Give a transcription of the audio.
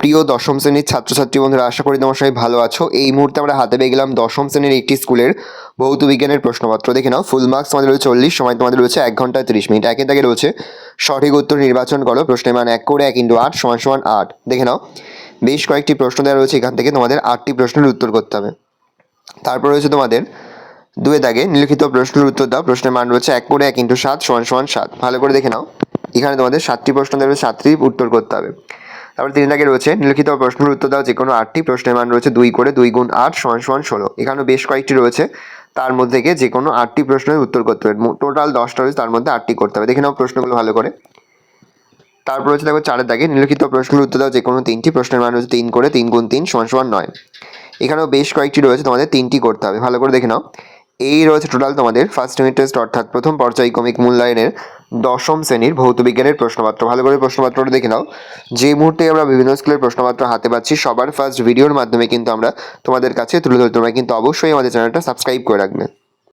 প্রিয় দশম শ্রেণীর ছাত্রছাত্রী বন্ধুরা, আশা করি তোমার সবাই ভালো আছো। এই মুহূর্তে আমরা হাতে পেয়ে গেলাম দশম শ্রেণীর একটি স্কুলের ভৌত বিজ্ঞানের প্রশ্নপত্র। দেখে নাও, ফুল মার্কস আমাদের রয়েছে 40, সময় তোমাদের রয়েছে 1 ঘন্টা 30 মিনিট। একে দাগে রয়েছে সঠিক উত্তর নির্বাচন করো। প্রশ্নের মান 1 করে 1 × 8 = 8। দেখে নাও, বেশ কয়েকটি প্রশ্ন দেওয়া রয়েছে, এখান থেকে তোমাদের 8টি প্রশ্নের উত্তর করতে হবে। তারপর রয়েছে তোমাদের 2 দাগে নিম্নলিখিত প্রশ্নের উত্তর দাও। প্রশ্নের মান রয়েছে 1 করে 1 × 7 = 7। ভালো করে দেখে নাও, এখানে তোমাদের 7টি প্রশ্ন দেওয়া রয়েছে, 7টি উত্তর করতে হবে। তারপর 3 দাগে রয়েছে নিম্নলিখিত প্রশ্নের উত্তর দাও যে কোনো 8টি। প্রশ্নের মান রয়েছে 2 করে 2 × 8 = 16। এখানেও বেশ কয়েকটি রয়েছে, তার মধ্যে থেকে যে কোনো 8টি প্রশ্নের উত্তর করতে হবে। টোটাল 10টা রয়েছে, তার মধ্যে 8টি করতে হবে। দেখে নাও প্রশ্নগুলো ভালো করে। তারপর রয়েছে দেখো 4 দাগে নিম্নলিখিত প্রশ্নের উত্তর দাও যে কোনো 3টি। প্রশ্নের মান রয়েছে 3 করে 3 × 3 = 9। এখানেও বেশ কয়েকটি রয়েছে, তোমাদের 3টি করতে হবে। ভালো করে দেখে নাও। এই রয়েছে টোটাল তোমাদের ফার্স্ট ইউনিট টেস্ট অর্থাৎ প্রথম পর্যায়ক্রমিক মূল্যায়নের দশম শ্রেণীর ভৌত বিজ্ঞানের প্রশ্নপত্র। ভালো করে প্রশ্নপত্রটা দেখে নাও। যে মুহূর্তে আমরা বিভিন্ন স্কুলের প্রশ্নপত্র হাতে পাচ্ছি, সবার ফার্স্ট ভিডিওর মাধ্যমে কিন্তু আমরা তোমাদের কাছে তুলে ধরি। তোমরা কিন্তু অবশ্যই আমাদের চ্যানেলটা সাবস্ক্রাইব করে রাখবে।